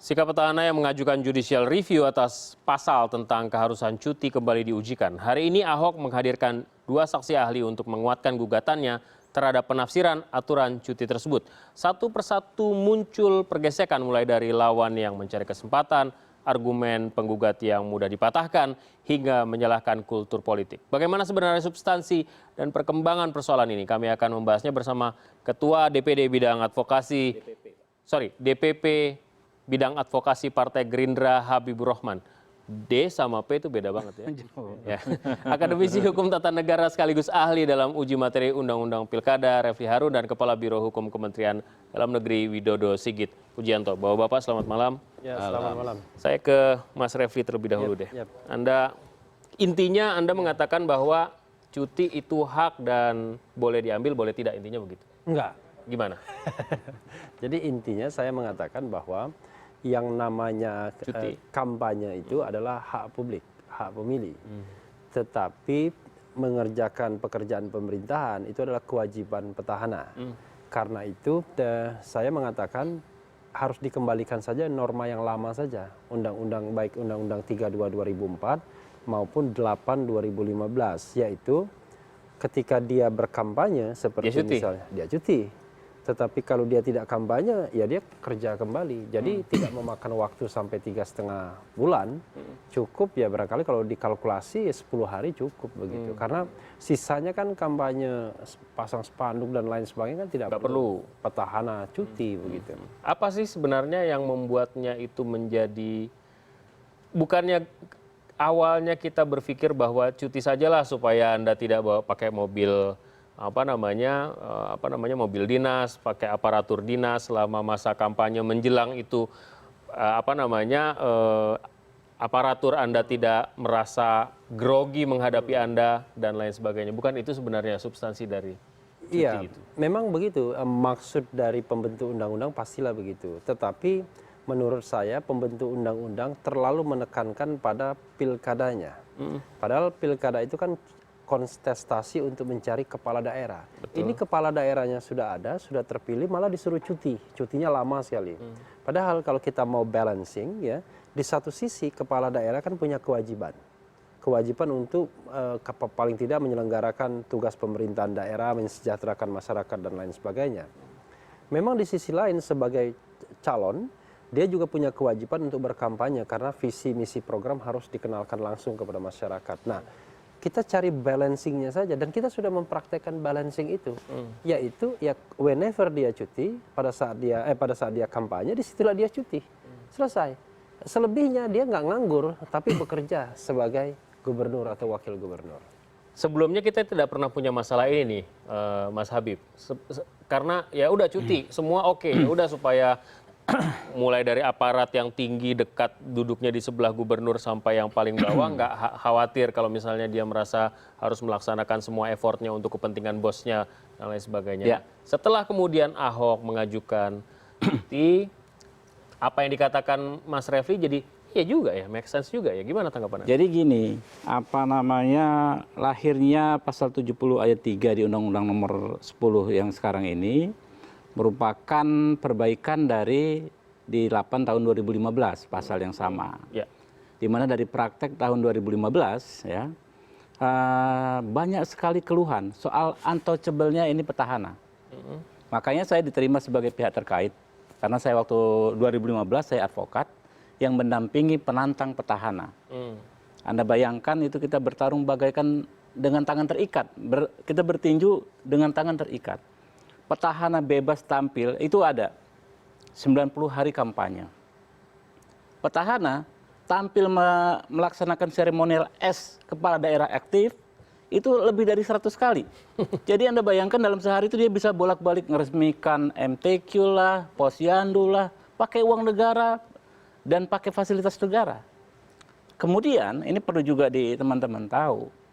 Sikap petahana yang mengajukan judicial review atas pasal tentang keharusan cuti kembali diujikan. Hari ini Ahok menghadirkan 2 saksi ahli untuk menguatkan gugatannya terhadap penafsiran aturan cuti tersebut. Satu persatu muncul pergesekan mulai dari lawan yang mencari kesempatan, argumen penggugat yang mudah dipatahkan, hingga menyalahkan kultur politik. Bagaimana sebenarnya substansi dan perkembangan persoalan ini? Kami akan membahasnya bersama Ketua DPD Bidang Advokasi, DPP Bidang Advokasi Partai Gerindra Habibur Rahman. D sama P itu beda banget ya. Ya. Akademisi Hukum Tata Negara sekaligus ahli dalam uji materi Undang-Undang Pilkada Refli Harun dan Kepala Biro Hukum Kementerian Dalam Negeri Widodo Sigit Pujianto. Bapak-bapak selamat malam. Ya, selamat malam. Saya ke Mas Refli terlebih dahulu deh. Intinya Anda mengatakan bahwa cuti itu hak dan boleh diambil, boleh tidak, intinya begitu? Enggak. Gimana? Jadi intinya saya mengatakan bahwa yang namanya kampanye itu adalah hak publik, hak pemilih. Tetapi mengerjakan pekerjaan pemerintahan itu adalah kewajiban petahana. Karena itu saya mengatakan harus dikembalikan saja norma yang lama saja. Undang-undang baik Undang-Undang 32 2004 maupun 8 2015, yaitu ketika dia berkampanye seperti misalnya dia cuti. Tetapi kalau dia tidak kampanye, ya dia kerja kembali. Jadi tidak memakan waktu sampai 3,5 bulan. Cukup ya barangkali kalau dikalkulasi 10 hari cukup begitu. Karena sisanya kan kampanye pasang spanduk dan lain sebagainya kan tidak perlu petahana cuti begitu. Apa sih sebenarnya yang membuatnya itu menjadi, bukannya awalnya kita berpikir bahwa cuti sajalah supaya Anda tidak pakai mobil mobil dinas, pakai aparatur dinas selama masa kampanye menjelang itu aparatur Anda tidak merasa grogi menghadapi Anda dan lain sebagainya. Bukan itu sebenarnya substansi dari cuti itu? Memang begitu. Maksud dari pembentuk undang-undang pastilah begitu. Tetapi menurut saya pembentuk undang-undang terlalu menekankan pada pilkadanya. Padahal pilkada itu kan kontestasi untuk mencari kepala daerah. Ini kepala daerahnya sudah ada, sudah terpilih, malah disuruh cuti. Cutinya lama sekali. Padahal kalau kita mau balancing, ya, di satu sisi kepala daerah kan punya kewajiban. Kewajiban untuk paling tidak menyelenggarakan tugas pemerintahan daerah, mensejahterakan masyarakat dan lain sebagainya. Memang di sisi lain sebagai calon, dia juga punya kewajiban untuk berkampanye karena visi misi program harus dikenalkan langsung kepada masyarakat. Nah, kita cari balancingnya saja dan kita sudah mempraktekkan balancing itu, yaitu ya whenever dia cuti, pada saat dia kampanye, disitulah dia cuti, selesai. Selebihnya dia nggak nganggur tapi bekerja sebagai gubernur atau wakil gubernur. Sebelumnya kita tidak pernah punya masalah ini nih, Mas Habib, karena ya udah cuti, semua oke, ya udah supaya mulai dari aparat yang tinggi dekat duduknya di sebelah gubernur sampai yang paling bawah nggak khawatir kalau misalnya dia merasa harus melaksanakan semua effortnya untuk kepentingan bosnya dan lain sebagainya. Ya. Setelah kemudian Ahok mengajukan cuti, apa yang dikatakan Mas Refli jadi iya juga ya, make sense juga ya. Gimana tanggapan Anda? Jadi gini, lahirnya pasal 70 ayat 3 di Undang-Undang nomor 10 yang sekarang ini merupakan perbaikan dari di 8 tahun 2015 pasal yang sama. Ya. Di mana dari praktek tahun 2015 ya banyak sekali keluhan soal untouchable-nya ini petahana. Makanya saya diterima sebagai pihak terkait karena saya waktu 2015 saya advokat yang mendampingi penantang petahana. Anda bayangkan itu kita bertarung bagaikan dengan tangan terikat. Kita bertinju dengan tangan terikat. Petahana bebas tampil itu ada 90 hari kampanye. Petahana tampil melaksanakan seremonial S kepala daerah aktif itu lebih dari 100 kali. Jadi Anda bayangkan dalam sehari itu dia bisa bolak-balik meresmikan MTQ lah, posyandu lah, pakai uang negara dan pakai fasilitas negara. Kemudian ini perlu juga teman-teman tahu.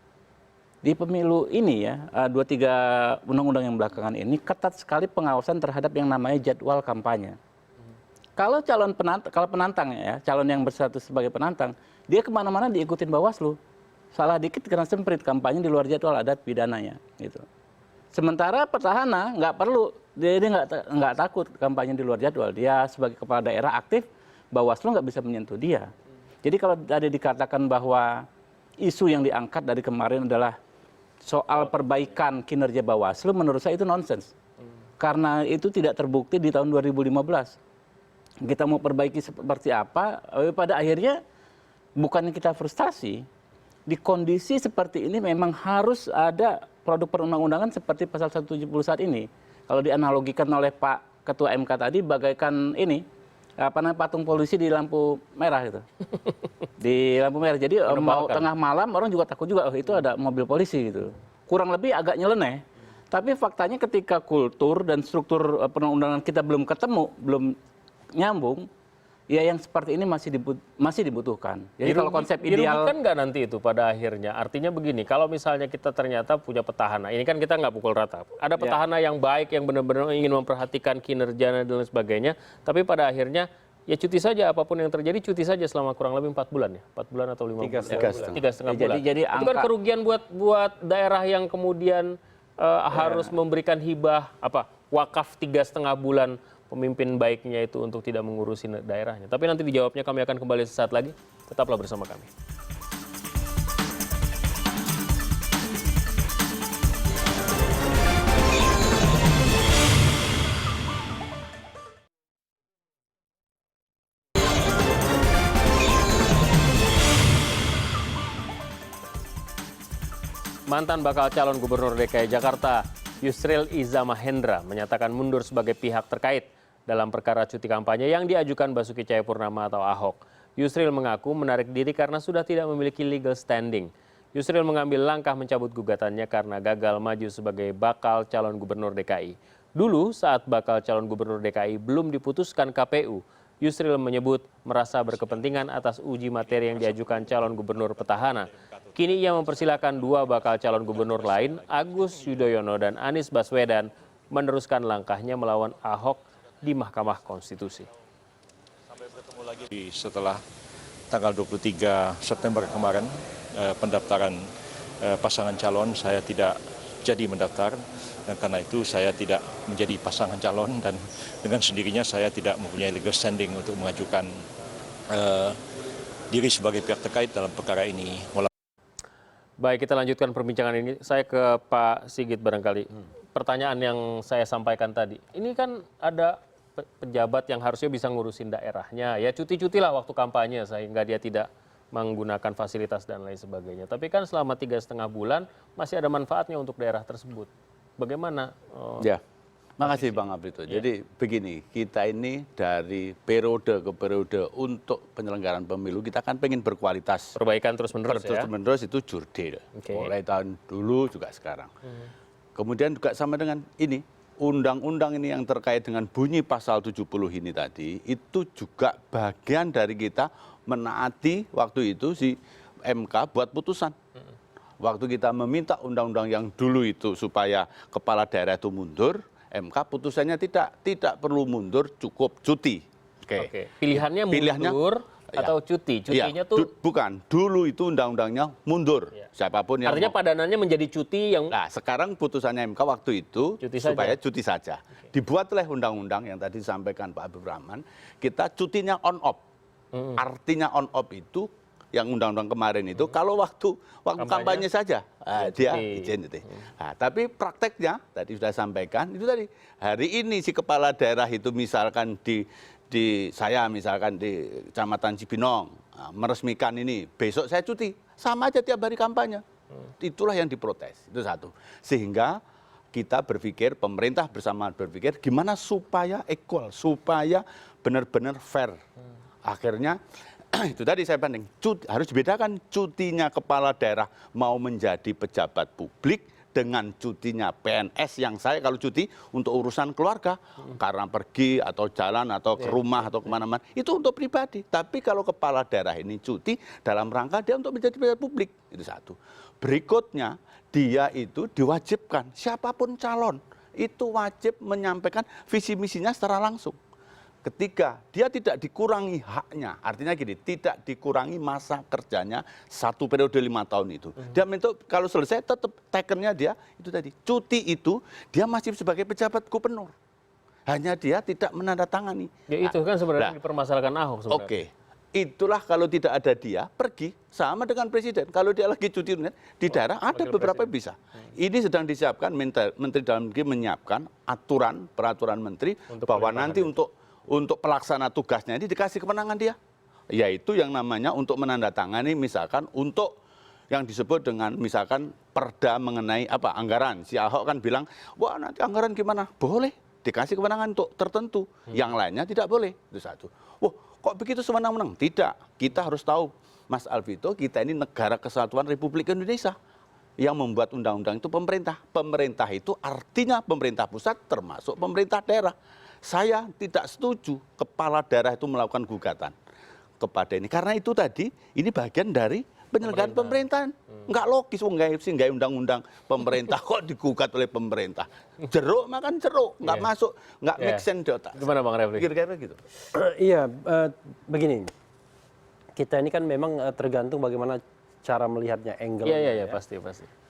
Di pemilu ini ya, 2-3 undang-undang yang belakangan ini ketat sekali pengawasan terhadap yang namanya jadwal kampanye. Kalau penantang ya, calon yang berstatus sebagai penantang, dia kemana-mana diikutin Bawaslu. Salah dikit kena semprit kampanye di luar jadwal ada pidananya. Gitu. Sementara petahana nggak perlu, dia nggak takut kampanye di luar jadwal. Dia sebagai kepala daerah aktif Bawaslu nggak bisa menyentuh dia. Jadi kalau tadi dikatakan bahwa isu yang diangkat dari kemarin adalah soal perbaikan kinerja Bawaslu, menurut saya itu nonsens. Karena itu tidak terbukti di tahun 2015. Kita mau perbaiki seperti apa, pada akhirnya bukannya kita frustasi, di kondisi seperti ini memang harus ada produk perundang-undangan seperti pasal 170 saat ini. Kalau dianalogikan oleh Pak Ketua MK tadi bagaikan ini, patung polisi di lampu merah itu. Di lampu merah. Jadi mau tengah malam orang juga takut juga, oh itu ada mobil polisi gitu. Kurang lebih agak nyeleneh. Tapi faktanya ketika kultur dan struktur perundang-undangan kita belum ketemu, belum nyambung, ya yang seperti ini masih dibutuhkan. Jadi kalau konsep ideal dirugikan nggak nanti itu pada akhirnya? Artinya begini, kalau misalnya kita ternyata punya petahana, ini kan kita nggak pukul rata. Ada petahana yang baik, yang benar-benar ingin memperhatikan kinerja dan lain sebagainya, tapi pada akhirnya ya cuti saja, apapun yang terjadi cuti saja selama kurang lebih 4 bulan ya, 4 bulan atau 5 bulan, 3,5 bulan. Jadi itu kan kerugian buat daerah yang kemudian harus memberikan hibah wakaf 3,5 bulan pemimpin baiknya itu untuk tidak mengurusi daerahnya. Tapi nanti dijawabnya kami akan kembali sesaat lagi. Tetaplah bersama kami. Mantan bakal calon gubernur DKI Jakarta, Yusril Iza Mahendra, menyatakan mundur sebagai pihak terkait dalam perkara cuti kampanye yang diajukan Basuki Cahayapurnama atau Ahok. Yusril mengaku menarik diri karena sudah tidak memiliki legal standing. Yusril mengambil langkah mencabut gugatannya karena gagal maju sebagai bakal calon gubernur DKI. Dulu saat bakal calon gubernur DKI belum diputuskan KPU, Yusril menyebut merasa berkepentingan atas uji materi yang diajukan calon gubernur petahana. Kini ia mempersilahkan dua bakal calon gubernur lain, Agus Yudhoyono dan Anies Baswedan, meneruskan langkahnya melawan Ahok di Mahkamah Konstitusi. Sampai bertemu lagi setelah tanggal 23 September kemarin, pendaftaran pasangan calon saya tidak jadi mendaftar, dan karena itu saya tidak menjadi pasangan calon dan dengan sendirinya saya tidak mempunyai legal standing untuk mengajukan diri sebagai pihak terkait dalam perkara ini. Baik, kita lanjutkan perbincangan ini. Saya ke Pak Sigit barangkali. Pertanyaan yang saya sampaikan tadi. Ini kan ada pejabat yang harusnya bisa ngurusin daerahnya. Ya cuti-cuti lah waktu kampanye sehingga dia tidak menggunakan fasilitas dan lain sebagainya. Tapi kan selama 3,5 bulan masih ada manfaatnya untuk daerah tersebut. Bagaimana? Ya, makasih Bang Abrito. Jadi begini, kita ini dari periode ke periode untuk penyelenggaraan pemilu kita kan pengen berkualitas. Perbaikan terus-menerus ya? Terus-menerus itu jurdil. Mulai tahun dulu juga sekarang. Kemudian juga sama dengan ini, undang-undang ini yang terkait dengan bunyi pasal 70 ini tadi, itu juga bagian dari kita menaati waktu itu si MK buat putusan. Waktu kita meminta undang-undang yang dulu itu supaya kepala daerah itu mundur, MK putusannya tidak perlu mundur, cukup cuti. Oke. Pilihannya mundur atau cuti? Cutinya tuh bukan. Dulu itu undang-undangnya mundur. Siapapun yang artinya padanannya menjadi cuti yang sekarang putusannya MK waktu itu supaya cuti saja. Dibuat oleh undang-undang yang tadi disampaikan Pak Habib Rahman, kita cutinya on off. Artinya on off itu yang undang-undang kemarin itu kalau waktu kampanye saja dia izin itu. Nah, tapi prakteknya tadi sudah sampaikan itu tadi hari ini si kepala daerah itu misalkan di saya misalkan di Kecamatan Cibinong meresmikan ini, besok saya cuti, sama aja tiap hari kampanye. Itulah yang diprotes, itu satu. Sehingga kita berpikir, pemerintah bersama berpikir gimana supaya equal, supaya benar-benar fair. Akhirnya itu tadi saya banding, harus dibedakan cutinya kepala daerah mau menjadi pejabat publik dengan cutinya PNS yang saya kalau cuti untuk urusan keluarga karena pergi atau jalan atau ke rumah atau kemana-mana itu untuk pribadi. Tapi kalau kepala daerah ini cuti dalam rangka dia untuk menjadi pejabat publik, itu satu. Berikutnya dia itu diwajibkan siapapun calon itu wajib menyampaikan visi misinya secara langsung. Ketika dia tidak dikurangi haknya, artinya gini, tidak dikurangi masa kerjanya 1 periode 5 tahun itu. Dia minta kalau selesai tetap takennya dia itu tadi cuti itu dia masih sebagai pejabat gubernur. hanya dia tidak menandatangani. Ya itu kan sebenarnya dipermasalahkan Ahok sebenarnya. Oke, itulah kalau tidak ada dia pergi sama dengan presiden. Kalau dia lagi cuti di daerah ada beberapa yang bisa. Ini sedang disiapkan Menteri Dalam Negeri menyiapkan peraturan menteri bahwa nanti untuk pelaksana tugasnya ini dikasih kewenangan dia, yaitu yang namanya untuk menandatangani misalkan untuk yang disebut dengan misalkan perda mengenai anggaran. Si Ahok kan bilang, wah nanti anggaran gimana? Boleh, dikasih kewenangan untuk tertentu. Yang lainnya tidak boleh. Itu satu. Wah, kok begitu sewenang-wenang? Tidak. Kita harus tahu, Mas Alvito, kita ini negara kesatuan Republik Indonesia. Yang membuat undang-undang itu pemerintah. Pemerintah itu artinya pemerintah pusat termasuk pemerintah daerah. Saya tidak setuju kepala daerah itu melakukan gugatan kepada ini. Karena itu tadi, ini bagian dari penyelenggaraan pemerintahan. Enggak logis, nggak undang-undang pemerintah kok digugat oleh pemerintah. Jeruk makan jeruk, nggak masuk, nggak make sense di otak. Gimana Bang Refli? Kira-kira gitu. Iya, begini. Kita ini kan memang tergantung bagaimana cara melihatnya, angle. Iya, pasti.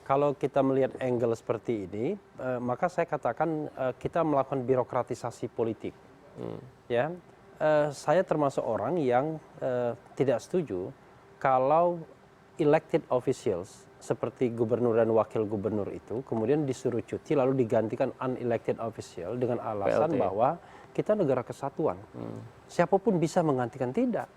Kalau kita melihat angle seperti ini, maka saya katakan kita melakukan birokratisasi politik. Ya, saya termasuk orang yang tidak setuju kalau elected officials seperti gubernur dan wakil gubernur itu kemudian disuruh cuti lalu digantikan unelected official dengan alasan PLT. bahwa kita negara kesatuan. Siapapun bisa menggantikan, tidak.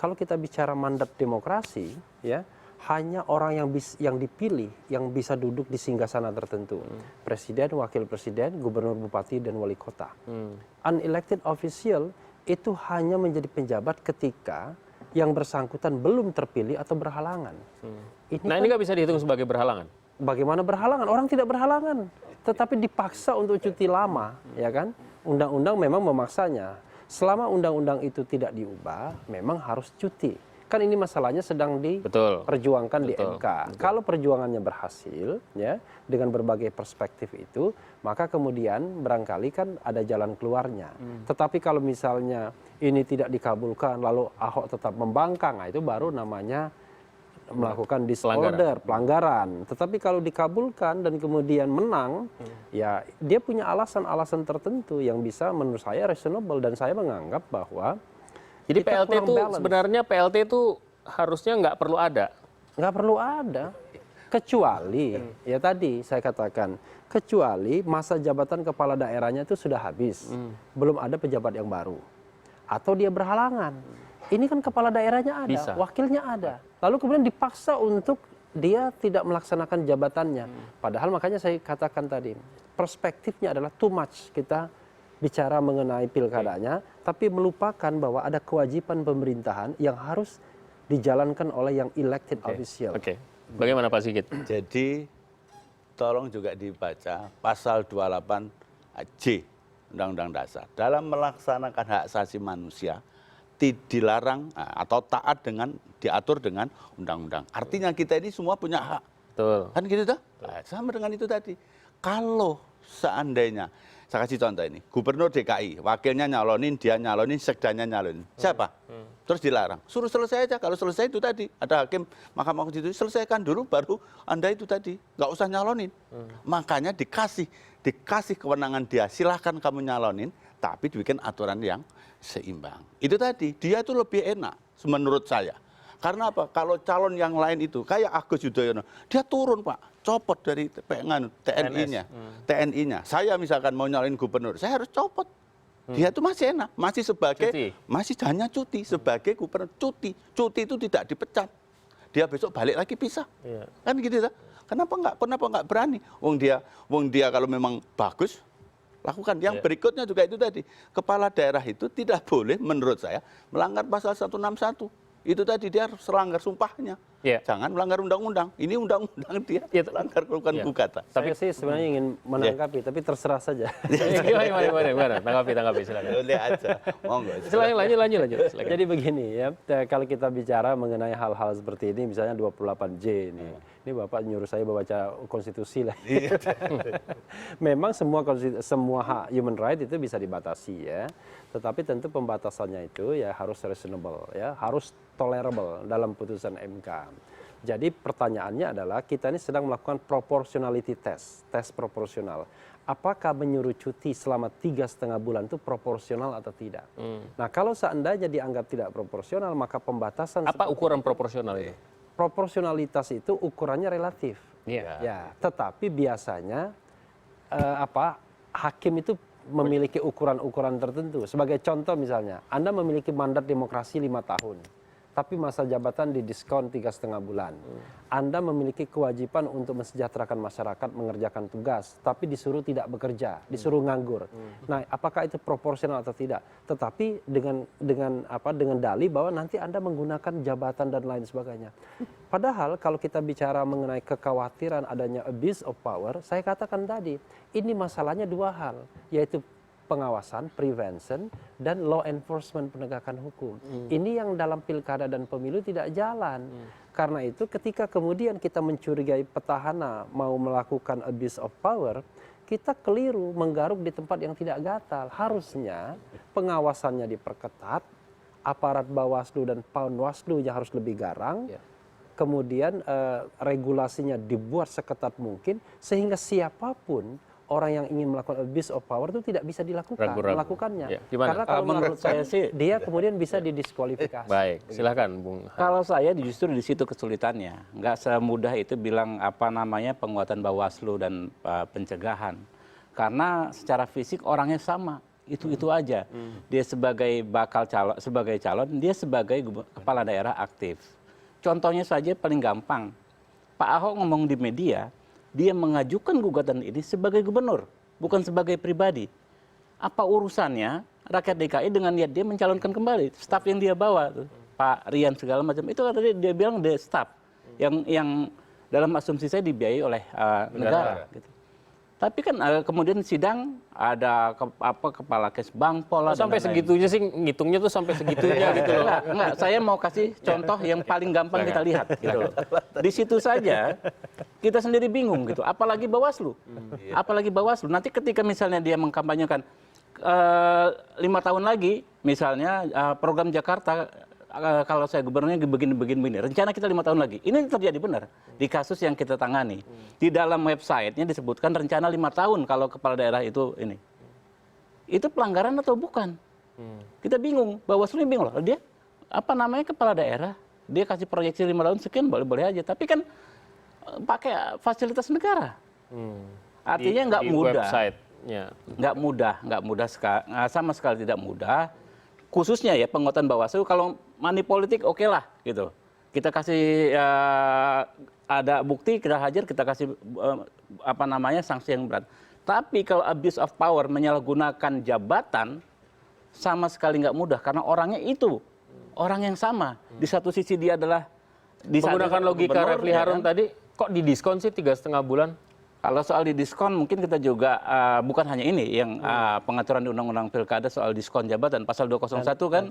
Kalau kita bicara mandat demokrasi, ya hanya orang yang dipilih yang bisa duduk di singgasana tertentu. Presiden, wakil presiden, gubernur, bupati, dan wali kota. Unelected official itu hanya menjadi penjabat ketika yang bersangkutan belum terpilih atau berhalangan. Ini nggak bisa dihitung sebagai berhalangan? Bagaimana berhalangan? Orang tidak berhalangan, tetapi dipaksa untuk cuti lama, ya kan? Undang-undang memang memaksanya. Selama undang-undang itu tidak diubah, memang harus cuti. Kan ini masalahnya sedang diperjuangkan di MK. Kalau perjuangannya berhasil, ya, dengan berbagai perspektif itu, maka kemudian barangkali kan ada jalan keluarnya. Tetapi kalau misalnya ini tidak dikabulkan, lalu Ahok tetap membangkang, nah itu baru namanya melakukan disorder, pelanggaran. Tetapi kalau dikabulkan dan kemudian menang, ya dia punya alasan-alasan tertentu yang bisa menurut saya reasonable, dan saya menganggap bahwa jadi PLT itu sebenarnya PLT itu harusnya nggak perlu ada. Nggak perlu ada, kecuali ya tadi saya katakan, kecuali masa jabatan kepala daerahnya itu sudah habis, belum ada pejabat yang baru, atau dia berhalangan. Ini kan kepala daerahnya ada, wakilnya ada, lalu kemudian dipaksa untuk dia tidak melaksanakan jabatannya. Padahal makanya saya katakan tadi, perspektifnya adalah too much kita bicara mengenai pilkadanya, tapi melupakan bahwa ada kewajiban pemerintahan yang harus dijalankan oleh yang elected official. Oke. Bagaimana Pak Sigit? Jadi tolong juga dibaca pasal 28J Undang-Undang Dasar. Dalam melaksanakan hak asasi manusia dilarang atau taat dengan diatur dengan undang-undang. Artinya kita ini semua punya hak. Betul. Kan gitu tuh? Sama dengan itu tadi. Kalau seandainya, saya kasih contoh ini, gubernur DKI, wakilnya nyalonin, dia nyalonin, sekdanya nyalonin. Siapa? Terus dilarang. Suruh selesai aja. Kalau selesai itu tadi, ada hakim Mahkamah Konstitusi, selesaikan dulu, baru Anda itu tadi. Nggak usah nyalonin. Makanya dikasih kewenangan dia, silahkan kamu nyalonin, tapi dibikin aturan yang seimbang. Itu tadi, dia itu lebih enak menurut saya. Karena apa? Kalau calon yang lain itu, kayak Agus Yudhoyono, dia turun Pak, copot dari TNI-nya. Saya misalkan mau nyalonin gubernur, saya harus copot. Dia itu masih enak, masih hanya cuti sebagai gubernur, cuti itu tidak dipecat. Dia besok balik lagi pisah. Kan gitu ya. Kenapa enggak berani? Wong dia kalau memang bagus, lakukan. Yang berikutnya juga itu tadi, kepala daerah itu tidak boleh menurut saya melanggar pasal 161. Itu tadi dia harus melanggar sumpahnya. Jangan melanggar undang-undang. Ini undang-undang dia melanggar bukan gugatan. Saya sih sebenarnya ingin menanggapi, tapi terserah saja. Gimana? Tanggapi silakan. Boleh aja. Monggo. Lanjut. Jadi begini ya, kalau kita bicara mengenai hal-hal seperti ini, misalnya 28J ini. Ini Bapak nyuruh saya baca konstitusi lah. Memang semua hak human right itu bisa dibatasi ya. Tetapi tentu pembatasannya itu ya harus reasonable ya, harus tolerable dalam putusan MK. Jadi pertanyaannya adalah kita ini sedang melakukan proportionality test, tes proporsional. apakah menyuruh cuti selama 3,5 bulan itu proporsional atau tidak. Nah kalau seandainya dianggap tidak proporsional, maka pembatasan. Apa ukuran proporsional itu? Proporsionalitas itu ukurannya relatif. Iya. Ya, tetapi biasanya hakim itu memiliki ukuran-ukuran tertentu. Sebagai contoh misalnya, Anda memiliki mandat demokrasi 5 tahun. Tapi masa jabatan didiskon 3,5 bulan. Anda memiliki kewajiban untuk mensejahterakan masyarakat, mengerjakan tugas, tapi disuruh tidak bekerja, disuruh nganggur. Nah, apakah itu proporsional atau tidak? Tetapi dengan dalih bahwa nanti Anda menggunakan jabatan dan lain sebagainya. Padahal kalau kita bicara mengenai kekhawatiran adanya abuse of power, saya katakan tadi, ini masalahnya dua hal, yaitu pengawasan, prevention, dan law enforcement, penegakan hukum. Ini yang dalam pilkada dan pemilu tidak jalan. Karena itu ketika kemudian kita mencurigai petahana mau melakukan abuse of power, kita keliru menggaruk di tempat yang tidak gatal. Harusnya pengawasannya diperketat, aparat Bawaslu dan Panwaslu-nya harus lebih garang, kemudian regulasinya dibuat seketat mungkin, sehingga siapapun orang yang ingin melakukan abuse of power itu tidak bisa melakukannya. Ya, karena kalau menurut saya sih dia kemudian bisa didiskualifikasi. Baik, silakan Bung. Kalau saya justru di situ kesulitannya, nggak semudah itu bilang penguatan Bawaslu dan pencegahan, karena secara fisik orangnya sama, itu aja. Dia sebagai calon, dia sebagai kepala daerah aktif. Contohnya saja paling gampang, Pak Ahok ngomong di media. Dia mengajukan gugatan ini sebagai gubernur, bukan sebagai pribadi. Apa urusannya rakyat DKI dengan niat dia mencalonkan kembali staf yang dia bawa, Pak Rian segala macam. Itu tadi dia bilang the staff yang dalam asumsi saya dibiayai oleh negara. Gitu. Tapi kan kemudian sidang ada kepala Kesbang Pola. Sampai segitunya sih, ngitungnya tuh sampai segitunya gitu loh. Enggak, saya mau kasih contoh yang paling gampang kita lihat gitu loh. Di situ saja kita sendiri bingung gitu, apalagi Bawaslu. Apalagi Bawaslu. Nanti ketika misalnya dia mengkampanyekan 5 tahun lagi misalnya program Jakarta, kalau saya gubernurnya begini. Rencana kita 5 tahun lagi. Ini terjadi benar di kasus yang kita tangani. Di dalam website-nya disebutkan rencana 5 tahun kalau kepala daerah itu ini. Itu pelanggaran atau bukan? Kita bingung. Bawaslu bingung loh. Dia kepala daerah. Dia kasih proyeksi 5 tahun sekian boleh-boleh aja. Tapi kan pakai fasilitas negara. Artinya nggak mudah. Nggak mudah sama sekali tidak mudah. Khususnya ya penguatan Bawaslu, kalau money politik oke lah gitu. Kita kasih ada bukti, kita hajar, kita kasih sanksi yang berat. Tapi kalau abuse of power, menyalahgunakan jabatan, sama sekali nggak mudah karena orangnya itu orang yang sama. Di satu sisi dia adalah menggunakan logika Refli Harun tadi, kok didiskon sih 3,5 bulan? Kalau soal didiskon mungkin kita juga bukan hanya ini yang pengaturan di Undang-Undang Pilkada soal diskon jabatan pasal 201 kan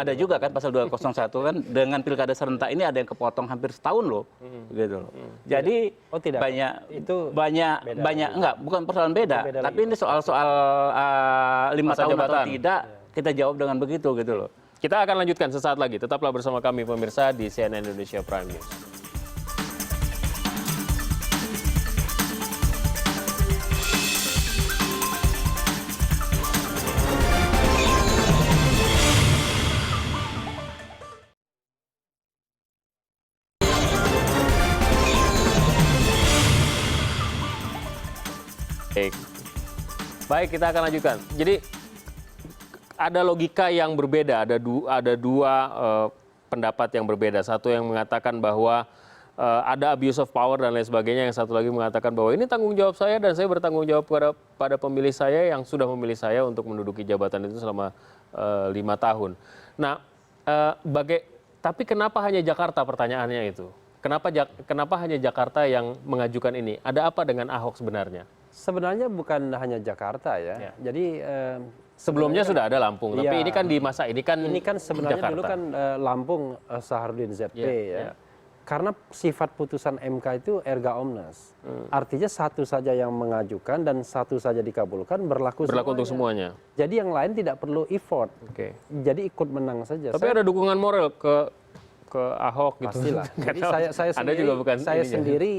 ada juga kan pasal 201 kan dengan pilkada serentak ini ada yang kepotong hampir setahun loh gitu loh. Jadi banyak enggak bukan persoalan beda tapi ini soal 5 tahun atau tidak kita jawab dengan begitu gitu loh. Kita akan lanjutkan sesaat lagi, tetaplah bersama kami pemirsa di CNN Indonesia Prime News. Baik, kita akan lanjutkan. Jadi ada logika yang berbeda, ada dua pendapat yang berbeda. Satu yang mengatakan bahwa ada abuse of power dan lain sebagainya. Yang satu lagi mengatakan bahwa ini tanggung jawab saya dan saya bertanggung jawab pada pemilih saya yang sudah memilih saya untuk menduduki jabatan itu selama 5 tahun. Nah, tapi kenapa hanya Jakarta, pertanyaannya itu? Kenapa hanya Jakarta yang mengajukan ini? Ada apa dengan Ahok sebenarnya? Sebenarnya bukan hanya Jakarta ya. Jadi sebelumnya sudah ada Lampung, tapi ini kan di masa ini kan sebenarnya Jakarta. dulu kan Lampung Saharudin ZP ya. Karena sifat putusan MK itu erga omnes. Artinya satu saja yang mengajukan dan satu saja dikabulkan berlaku untuk semuanya. Jadi yang lain tidak perlu effort. Jadi ikut menang saja. Tapi ada dukungan moral ke ke Ahok gitu. Pastilah. Jadi saya Anda juga bukan saya ininya. sendiri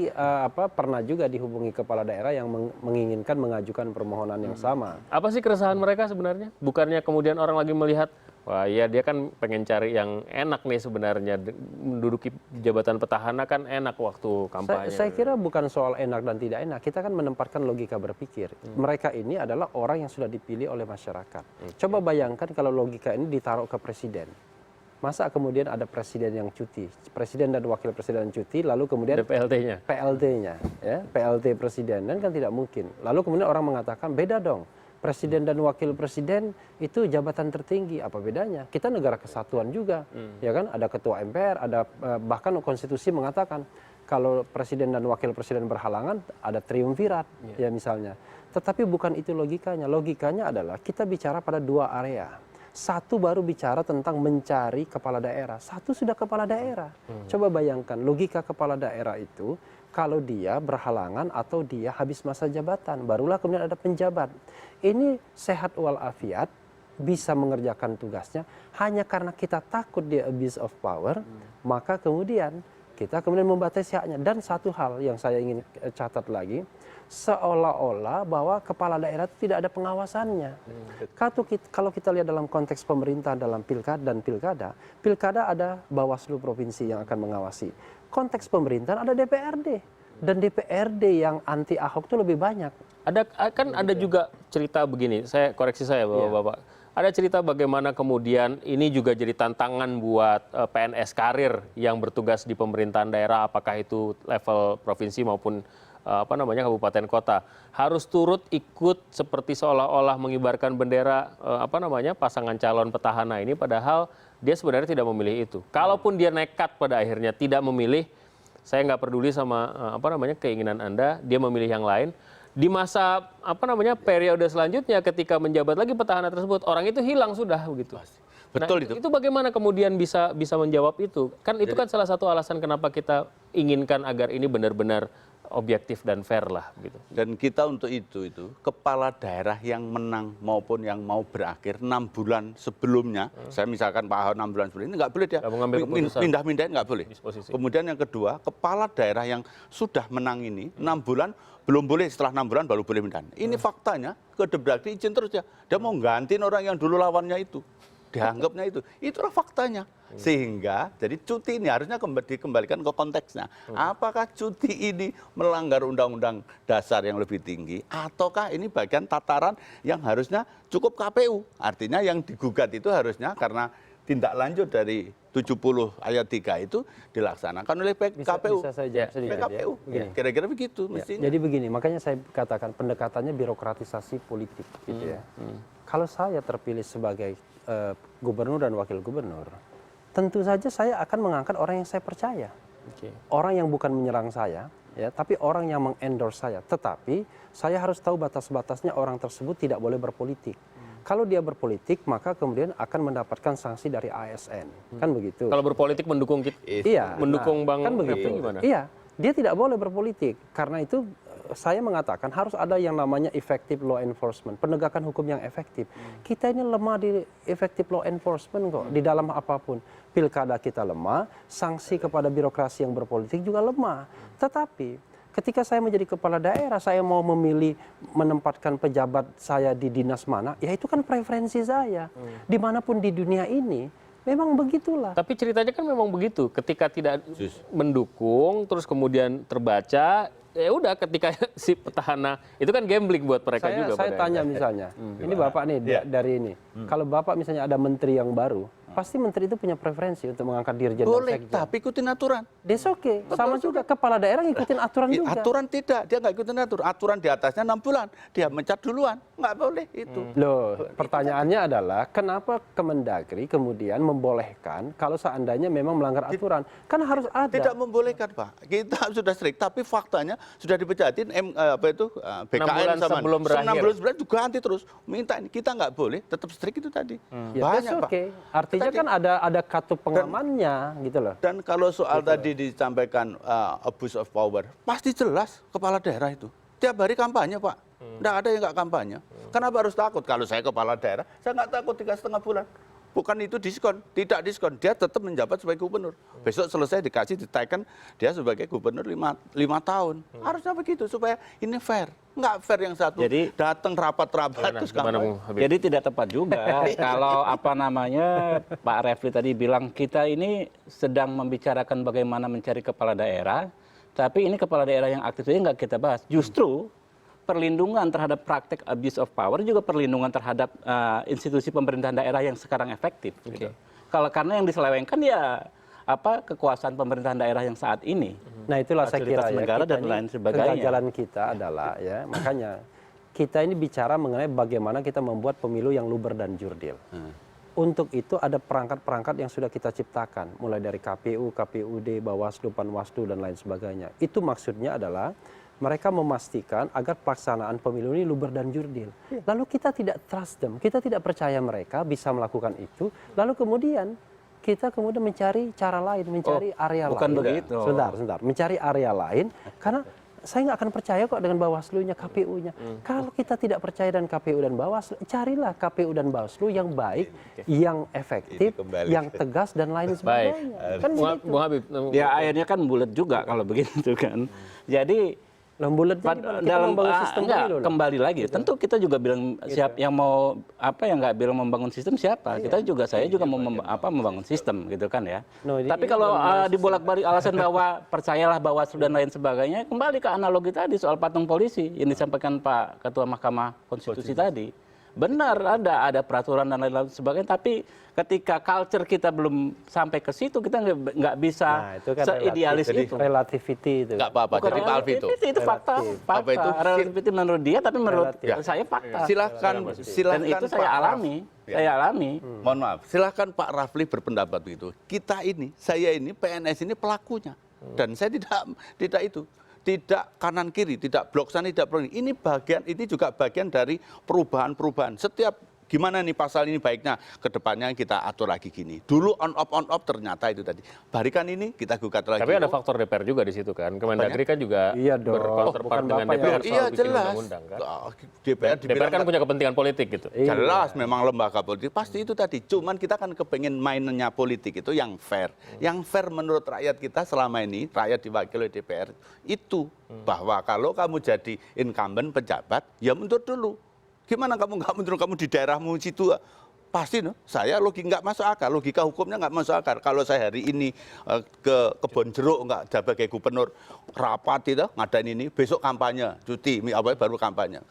pernah juga dihubungi kepala daerah yang menginginkan mengajukan permohonan yang sama. Apa sih keresahan mereka sebenarnya? Bukannya kemudian orang lagi melihat, wah iya dia kan pengen cari yang enak nih sebenarnya. Menduduki jabatan petahana kan enak waktu kampanye. Saya kira bukan soal enak dan tidak enak. Kita kan menempatkan logika berpikir. Mereka ini adalah orang yang sudah dipilih oleh masyarakat. Coba bayangkan kalau logika ini ditaruh ke presiden. Masa kemudian ada presiden yang cuti, presiden dan wakil presiden cuti, lalu kemudian Ada PLT-nya. PLT-nya, ya, PLT presiden, dan kan tidak mungkin. Lalu kemudian orang mengatakan beda dong, presiden dan wakil presiden itu jabatan tertinggi, apa bedanya? Kita negara kesatuan juga, ya kan? Ada ketua MPR, ada bahkan konstitusi mengatakan kalau presiden dan wakil presiden berhalangan ada triumvirat, ya misalnya. Tetapi bukan itu logikanya. Logikanya adalah kita bicara pada dua area. Satu baru bicara tentang mencari kepala daerah, satu sudah kepala daerah. Coba bayangkan logika kepala daerah itu kalau dia berhalangan atau dia habis masa jabatan, barulah kemudian ada penjabat. Ini sehat walafiat, bisa mengerjakan tugasnya, hanya karena kita takut dia abuse of power, maka kemudian kita kemudian membatasi haknya. Dan satu hal yang saya ingin catat lagi, seolah-olah bahwa kepala daerah itu tidak ada pengawasannya. Kalau kita lihat dalam konteks pemerintah dalam pilkada ada Bawaslu provinsi yang akan mengawasi. Konteks pemerintahan ada DPRD. Dan DPRD yang anti Ahok itu lebih banyak. Ada juga cerita begini, koreksi saya Bapak. Ada cerita bagaimana kemudian ini juga jadi tantangan buat PNS karir yang bertugas di pemerintahan daerah, apakah itu level provinsi maupun kabupaten kota, harus turut ikut seperti seolah-olah mengibarkan bendera pasangan calon petahana ini, padahal dia sebenarnya tidak memilih itu. Kalaupun dia nekat pada akhirnya tidak memilih, saya nggak peduli sama keinginan Anda, dia memilih yang lain. Di masa periode selanjutnya ketika menjabat lagi petahana tersebut, orang itu hilang sudah begitu. Betul itu. Itu bagaimana kemudian bisa menjawab itu? Kan itu kan salah satu alasan kenapa kita inginkan agar ini benar-benar objektif dan fair lah gitu. Dan kita untuk itu kepala daerah yang menang maupun yang mau berakhir 6 bulan sebelumnya, saya misalkan Pak Ahok 6 bulan sebelum ini nggak boleh dia pindah-pindahin, nggak boleh. Disposisi. Kemudian yang kedua, kepala daerah yang sudah menang ini 6 bulan belum boleh, setelah 6 bulan baru boleh pindah. Ini faktanya Kedebrakti izin terus dia mau gantiin orang yang dulu lawannya itu. Dianggapnya itu. Itulah faktanya. Sehingga jadi cuti ini harusnya dikembalikan ke konteksnya. Apakah cuti ini melanggar undang-undang dasar yang lebih tinggi ataukah ini bagian tataran yang harusnya cukup KPU? Artinya yang digugat itu harusnya karena tindak lanjut dari 70 ayat 3 itu dilaksanakan oleh KPU. Bisa saya jawab sedikit, PKPU. ya? Kira-kira begitu mestinya. Jadi begini, makanya saya katakan pendekatannya birokratisasi politik gitu ya. Kalau saya terpilih sebagai gubernur dan wakil gubernur, tentu saja saya akan mengangkat orang yang saya percaya. Orang yang bukan menyerang saya, ya, tapi orang yang mengendorse saya. Tetapi saya harus tahu batas-batasnya orang tersebut tidak boleh berpolitik. Kalau dia berpolitik, maka kemudian akan mendapatkan sanksi dari ASN. Kan begitu. Kalau berpolitik mendukung kita, Iya, mendukung Bang kan begitu. Refli gimana? Iya, dia tidak boleh berpolitik. Karena itu saya mengatakan harus ada yang namanya effective law enforcement, penegakan hukum yang efektif. Kita ini lemah di effective law enforcement kok, di dalam apapun. Pilkada kita lemah, sanksi kepada birokrasi yang berpolitik juga lemah. Tetapi ketika saya menjadi kepala daerah, saya mau memilih menempatkan pejabat saya di dinas mana, ya itu kan preferensi saya. Dimanapun di dunia ini, memang begitulah. Tapi ceritanya kan memang begitu. Ketika tidak mendukung, terus kemudian terbaca, ya udah ketika si petahana itu kan gambling buat mereka juga. Saya tanya misalnya, ini Bapak nih dari ini, kalau Bapak misalnya ada menteri yang baru, pasti menteri itu punya preferensi untuk mengangkat dirjen dan Boleh, sekjen. tapi ikutin aturan. That's okay. Sama juga kepala daerah ngikutin aturan juga. Aturan tidak, dia nggak ikutin aturan. Aturan di atasnya 6 bulan, dia mencat duluan, nggak boleh itu. Loh, pertanyaannya adalah kenapa Kemendagri kemudian membolehkan kalau seandainya memang melanggar aturan? Kan harus ada. Tidak membolehkan, Pak. Kita sudah strict, tapi faktanya sudah dipecatin BKN sama 6 bulan sebelum berakhir. 6 bulan sebelum juga ganti terus. Minta ini kita nggak boleh, tetap strict itu tadi. Ya, Banyak, that's Pak. okay. Artinya kan ada katup pengamannya gitu loh. Dan kalau soal tadi disampaikan abuse of power, pasti jelas kepala daerah itu. Tiap hari kampanye, Pak. Nggak ada yang nggak kampanye. Kenapa harus takut? Kalau saya kepala daerah, saya nggak takut 3,5 bulan. Bukan itu diskon, tidak diskon. Dia tetap menjabat sebagai gubernur. Besok selesai dikasih diteken dia sebagai gubernur 5 tahun. Harusnya begitu supaya ini fair. Nggak fair yang satu datang rapat-rapat terus Jadi tidak tepat juga kalau apa namanya Pak Refli tadi bilang kita ini sedang membicarakan bagaimana mencari kepala daerah, tapi ini kepala daerah yang aktif ini nggak kita bahas. Justru perlindungan terhadap praktek abuse of power juga perlindungan terhadap institusi pemerintahan daerah yang sekarang efektif. Gitu. Kalau karena yang diselewengkan ya kekuasaan pemerintahan daerah yang saat ini. Nah itulah saya kira ya, negara dan lain sebagainya. kegagalan kita adalah ya makanya kita ini bicara mengenai bagaimana kita membuat pemilu yang luber dan jurdil. Untuk itu ada perangkat-perangkat yang sudah kita ciptakan, mulai dari KPU, KPUD, Bawaslu, Panwaslu dan lain sebagainya. Itu maksudnya adalah mereka memastikan agar pelaksanaan pemilu ini luber dan jurdil. Lalu kita tidak trust them, kita tidak percaya mereka bisa melakukan itu. Lalu kemudian kita mencari cara lain, mencari area bukan lain. begitu. Sebentar, mencari area lain karena saya nggak akan percaya kok dengan Bawaslu-nya, KPU-nya. Kalau kita tidak percaya dengan KPU dan Bawaslu, carilah KPU dan Bawaslu yang baik, yang efektif, yang tegas dan lain sebagainya. Kan begitu. Ya akhirnya kan bulat juga kalau begitu kan. Jadi dalam sistem kembali lagi. Tentu kita juga bilang siapa yang mau yang nggak bilang membangun sistem siapa. Kita juga saya juga mau membangun sistem gitu kan ya. Tapi kalau dibolak-balik alasan bahwa percayalah Bawaslu dan lain sebagainya, kembali ke analogi tadi soal patung polisi yang disampaikan Pak Ketua Mahkamah Konstitusi tadi. Benar ada peraturan dan lain-lain sebagainya, tapi ketika culture kita belum sampai ke situ kita nggak bisa seidealis itu. Relativity itu. Nggak apa-apa. Jadi Pak Alvi itu fakta. Apa itu? Relativity menurut dia, tapi menurut saya fakta. Silakan Dan itu saya alami. Mohon maaf. Silakan Pak Rafli berpendapat begitu. Saya ini PNS ini pelakunya, dan saya tidak itu. Tidak kanan kiri, tidak blok sana, tidak blok ini. Ini juga bagian dari perubahan-perubahan. Setiap gimana nih pasal ini baiknya ke depannya kita atur lagi gini. Dulu on off ternyata itu tadi. Barikan ini kita gugat lagi. Tapi ada faktor DPR juga di situ kan. Kemendagri kan juga bercounterpart dengan DPR soal bikin undang-undang kan. DPR kan punya kepentingan politik gitu. Jelas memang lembaga politik pasti itu tadi. Cuman kita kan kepengen mainnya politik itu yang fair. Yang fair menurut rakyat kita selama ini, rakyat diwakili oleh DPR itu bahwa kalau kamu jadi incumbent pejabat, ya mundur dulu. Gimana kamu nggak mundur, kamu di daerahmu situ pasti saya nggak masuk akal, logika hukumnya nggak masuk akal. Kalau saya hari ini ke Kebon Jeruk nggak sebagai gubernur rapat itu ngadain ini, besok kampanye cuti, baru kampanye.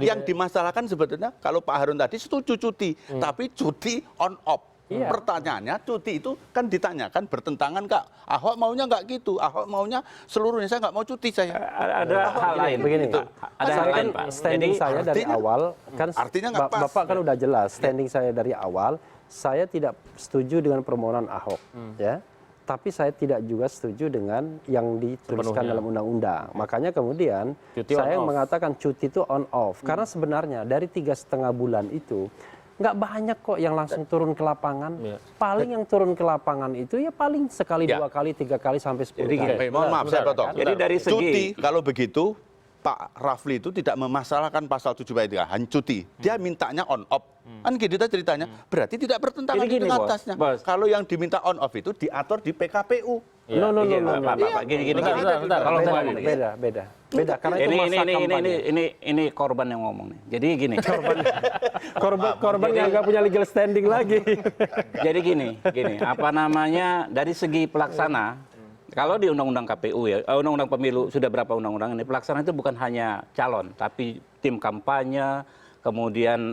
Yang dimasalahkan sebetulnya kalau Pak Harun tadi setuju cuti, tapi cuti on off. Pertanyaannya cuti itu kan ditanyakan bertentangan nggak? Ahok maunya nggak gitu, Ahok maunya seluruhnya saya nggak mau cuti saya. Ada hal lain begini Pak. Ada hal lain Pak. Standing saya dari awal kan artinya nggak pas. Bapak kan udah jelas standing saya dari awal. Saya tidak setuju dengan permohonan Ahok, ya. Tapi saya tidak juga setuju dengan yang dituliskan dalam undang-undang. Makanya kemudian saya mengatakan cuti itu on off. Karena sebenarnya dari 3,5 bulan itu nggak banyak kok yang langsung turun ke lapangan. Paling yang turun ke lapangan itu ya paling sekali, 2 kali, 3 kali sampai 10 kali. Mohon maaf saya potong. Jadi dari segi cuti kalau begitu Pak Rafli itu tidak memasalahkan pasal 7 ayat 3 hanya cuti. Dia mintanya on off. Kan gitu ceritanya. Berarti tidak bertentangan dengan atasnya. Kalau yang diminta on off itu diatur di PKPU. No. Gini. Kalau beda. Karena itu masa kampanye. Ini korban yang ngomong nih. Jadi gini. Korban yang nggak punya legal standing lagi. Jadi gini. Dari segi pelaksana, kalau di undang-undang KPU ya, undang-undang pemilu sudah berapa undang-undang ini, pelaksana itu bukan hanya calon, tapi tim kampanye, kemudian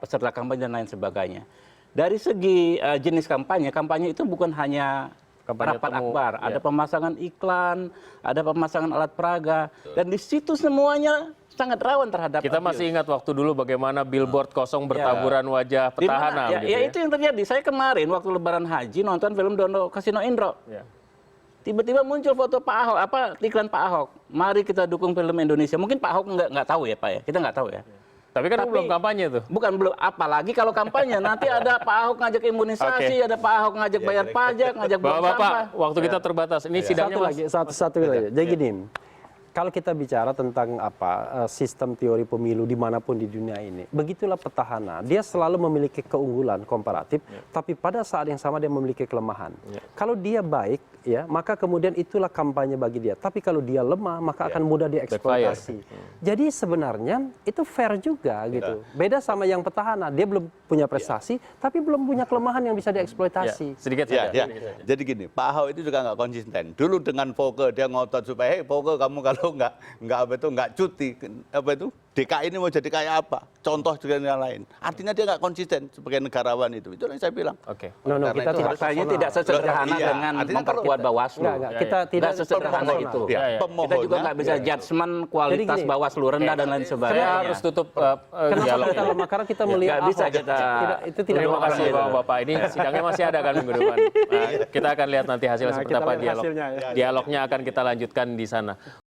peserta kampanye dan lain sebagainya. Dari segi jenis kampanye itu bukan hanya rapat akbar, ada pemasangan iklan, ada pemasangan alat peraga, dan di situ semuanya sangat rawan terhadap kita abuse. masih ingat waktu dulu bagaimana billboard kosong bertaburan wajah petahana. Ya itu yang terjadi. Saya kemarin waktu Lebaran Haji nonton film Dono Kasino Indro. Tiba-tiba muncul foto Pak Ahok, iklan Pak Ahok. Mari kita dukung film Indonesia. Mungkin Pak Ahok nggak tahu ya Pak ya. Kita nggak tahu ya. Tapi belum kampanye tuh. Belum. Apalagi kalau kampanye nanti ada Pak Ahok ngajak imunisasi, ada Pak Ahok ngajak bayar pajak, ngajak buang sampah. Bapak, waktu kita terbatas. Ini sidangnya satu lagi. Jadi gini, Kalau kita bicara tentang sistem teori pemilu dimanapun di dunia ini, begitulah petahana. Dia selalu memiliki keunggulan komparatif, tapi pada saat yang sama dia memiliki kelemahan. Kalau dia baik, ya maka kemudian itulah kampanye bagi dia. Tapi kalau dia lemah, maka akan mudah dieksploitasi. Jadi sebenarnya itu fair juga gitu. Beda sama yang petahana, dia belum punya prestasi, tapi belum punya kelemahan yang bisa dieksploitasi. Sedikit Ya, saja. ya. Jadi gini, Pak Ahok itu juga nggak konsisten. Dulu dengan Voke dia ngotot supaya, hei Voke kamu kalau nggak cuti, DKI ini mau jadi kayak apa? Contoh dengan yang lain. Artinya dia nggak konsisten sebagai negarawan itu. Itu yang saya bilang. Oke. No, kita tidak Rasanya tidak sesederhana Iya, dengan artinya memperkuat Bawaslu. kita tidak sesederhana personal. itu. Ya, Ya, ya. Kita juga nggak bisa judgement kualitas gini, Bawaslu rendah dan lain sebagainya. Saya harus tutup Kenapa dialog kita ini. lemah? Karena kita melihat nggak bisa Ahok. kita- Itu tidak Terima lemah. kasih Bapak-Bapak. Ini sidangnya masih ada kan minggu depan. Kita akan lihat nanti hasilnya seperti kita apa lihat hasilnya, ya. dialognya akan kita lanjutkan di sana.